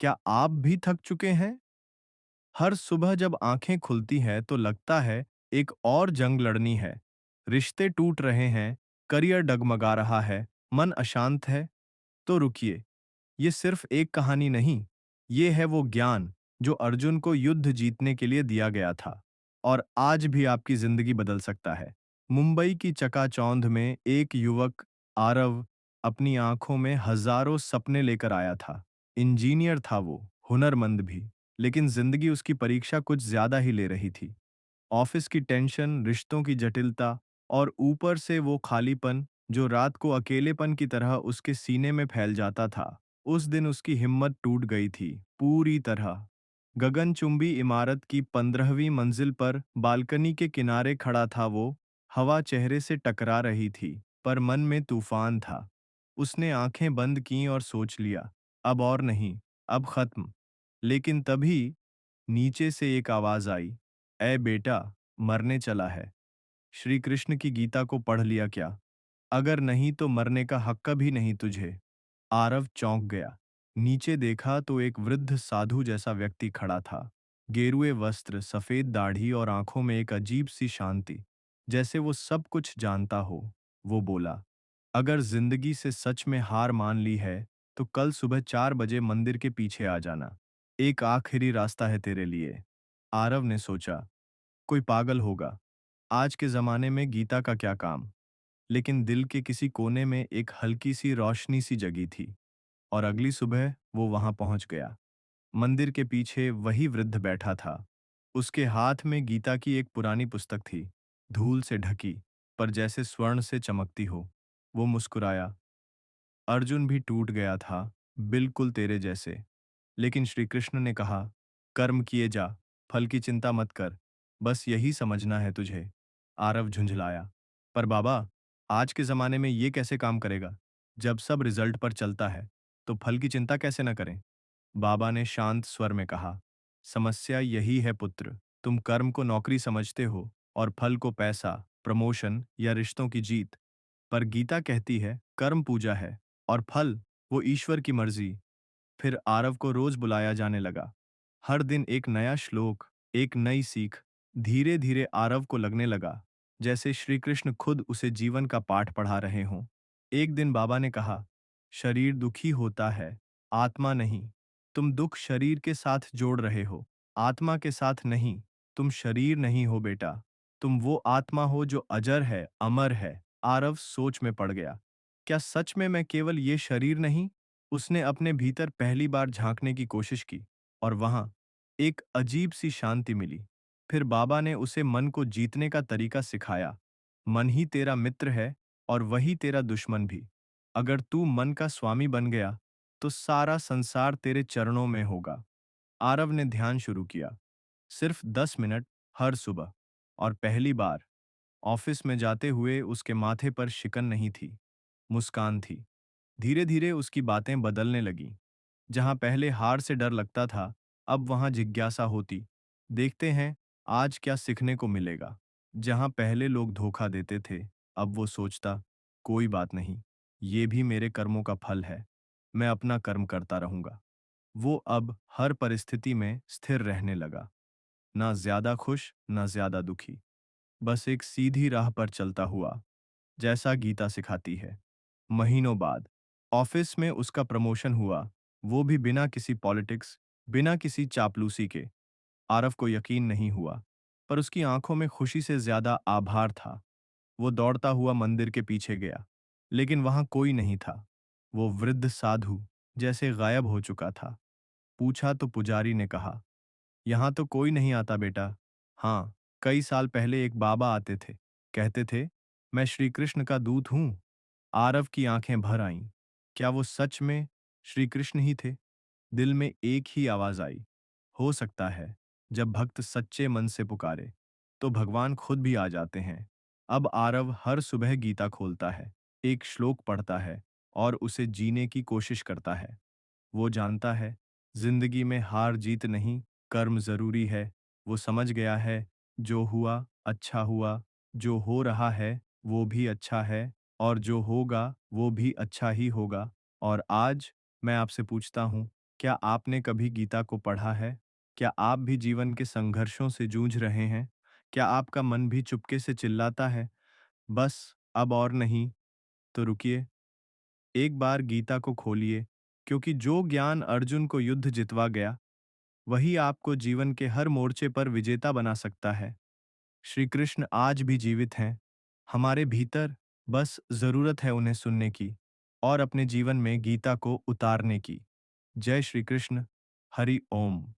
क्या आप भी थक चुके हैं? हर सुबह जब आंखें खुलती हैं तो लगता है एक और जंग लड़नी है। रिश्ते टूट रहे हैं, करियर डगमगा रहा है, मन अशांत है। तो रुकिए, ये सिर्फ एक कहानी नहीं, ये है वो ज्ञान जो अर्जुन को युद्ध जीतने के लिए दिया गया था और आज भी आपकी जिंदगी बदल सकता है। मुंबई की चकाचौंध में एक युवक आरव अपनी आंखों में हजारों सपने लेकर आया था। इंजीनियर था वो, हुनरमंद भी, लेकिन जिंदगी उसकी परीक्षा कुछ ज्यादा ही ले रही थी। ऑफिस की टेंशन, रिश्तों की जटिलता और ऊपर से वो खालीपन जो रात को अकेलेपन की तरह उसके सीने में फैल जाता था। उस दिन उसकी हिम्मत टूट गई थी, पूरी तरह। गगनचुंबी इमारत की 15वीं मंजिल पर बालकनी के किनारे खड़ा था वो। हवा चेहरे से टकरा रही थी, पर मन में तूफान था। उसने आंखें बंद कीं और सोच लिया, अब और नहीं, अब खत्म। लेकिन तभी नीचे से एक आवाज आई, ऐ बेटा, मरने चला है। श्री कृष्ण की गीता को पढ़ लिया क्या? अगर नहीं तो मरने का हक कभी नहीं तुझे। आरव चौंक गया। नीचे देखा तो एक वृद्ध साधु जैसा व्यक्ति खड़ा था। गेरुए वस्त्र, सफेद दाढ़ी और आंखों में एक अजीब सी शांति, जैसे वो सब कुछ जानता हो। वो बोला, अगर जिंदगी से सच में हार मान ली है, तो कल सुबह 4 बजे मंदिर के पीछे आ जाना। एक आखिरी रास्ता है तेरे लिए। आरव ने सोचा, कोई पागल होगा, आज के जमाने में गीता का क्या काम। लेकिन दिल के किसी कोने में एक हल्की सी रोशनी सी जगी थी। और अगली सुबह वो वहां पहुंच गया। मंदिर के पीछे वही वृद्ध बैठा था। उसके हाथ में गीता की एक पुरानी पुस्तक थी, धूल से ढकी, पर जैसे स्वर्ण से चमकती हो। वो मुस्कुराया, अर्जुन भी टूट गया था, बिल्कुल तेरे जैसे। लेकिन श्री कृष्ण ने कहा, कर्म किए जा, फल की चिंता मत कर, बस यही समझना है तुझे। आरव झुंझलाया, पर बाबा, आज के जमाने में ये कैसे काम करेगा? जब सब रिजल्ट पर चलता है, तो फल की चिंता कैसे न करें? बाबा ने शांत स्वर में कहा, समस्या यही है पुत्र, तुम कर्म को नौकरी समझते हो और फल को पैसा, प्रमोशन या रिश्तों की जीत। पर गीता कहती है कर्म पूजा है और फल वो ईश्वर की मर्जी। फिर आरव को रोज बुलाया जाने लगा। हर दिन एक नया श्लोक, एक नई सीख। धीरे धीरे आरव को लगने लगा जैसे श्री कृष्ण खुद उसे जीवन का पाठ पढ़ा रहे हों। एक दिन बाबा ने कहा, शरीर दुखी होता है, आत्मा नहीं। तुम दुख शरीर के साथ जोड़ रहे हो, आत्मा के साथ नहीं। तुम शरीर नहीं हो बेटा, तुम वो आत्मा हो जो अजर है, अमर है। आरव सोच में पड़ गया, क्या सच में मैं केवल ये शरीर नहीं? उसने अपने भीतर पहली बार झांकने की कोशिश की और वहां एक अजीब सी शांति मिली। फिर बाबा ने उसे मन को जीतने का तरीका सिखाया। मन ही तेरा मित्र है और वही तेरा दुश्मन भी। अगर तू मन का स्वामी बन गया, तो सारा संसार तेरे चरणों में होगा। आरव ने ध्यान शुरू किया, सिर्फ 10 मिनट हर सुबह। और पहली बार ऑफिस में जाते हुए उसके माथे पर शिकन नहीं थी, मुस्कान थी। धीरे धीरे उसकी बातें बदलने लगीं। जहां पहले हार से डर लगता था, अब वहां जिज्ञासा होती, देखते हैं आज क्या सीखने को मिलेगा। जहां पहले लोग धोखा देते थे, अब वो सोचता, कोई बात नहीं, ये भी मेरे कर्मों का फल है, मैं अपना कर्म करता रहूंगा। वो अब हर परिस्थिति में स्थिर रहने लगा, ना ज्यादा खुश ना ज्यादा दुखी, बस एक सीधी राह पर चलता हुआ, जैसा गीता सिखाती है। महीनों बाद ऑफिस में उसका प्रमोशन हुआ, वो भी बिना किसी पॉलिटिक्स, बिना किसी चापलूसी के। आरव को यकीन नहीं हुआ, पर उसकी आंखों में खुशी से ज्यादा आभार था। वो दौड़ता हुआ मंदिर के पीछे गया, लेकिन वहां कोई नहीं था। वो वृद्ध साधु जैसे गायब हो चुका था। पूछा तो पुजारी ने कहा, यहाँ तो कोई नहीं आता बेटा। हाँ, कई साल पहले एक बाबा आते थे, कहते थे, मैं श्री कृष्ण का दूत हूं। आरव की आंखें भर आईं। क्या वो सच में श्री कृष्ण ही थे? दिल में एक ही आवाज आई, हो सकता है, जब भक्त सच्चे मन से पुकारे, तो भगवान खुद भी आ जाते हैं। अब आरव हर सुबह गीता खोलता है, एक श्लोक पढ़ता है और उसे जीने की कोशिश करता है। वो जानता है, जिंदगी में हार जीत नहीं, कर्म जरूरी है। वो समझ गया है, जो हुआ अच्छा हुआ, जो हो रहा है वो भी अच्छा है, और जो होगा वो भी अच्छा ही होगा। और आज मैं आपसे पूछता हूँ, क्या आपने कभी गीता को पढ़ा है? क्या आप भी जीवन के संघर्षों से जूझ रहे हैं? क्या आपका मन भी चुपके से चिल्लाता है, बस अब और नहीं? तो रुकिए, एक बार गीता को खोलिए, क्योंकि जो ज्ञान अर्जुन को युद्ध जितवा गया, वही आपको जीवन के हर मोर्चे पर विजेता बना सकता है। श्री कृष्ण आज भी जीवित हैं, हमारे भीतर, बस जरूरत है उन्हें सुनने की और अपने जीवन में गीता को उतारने की। जय श्री कृष्ण। हरि ओम।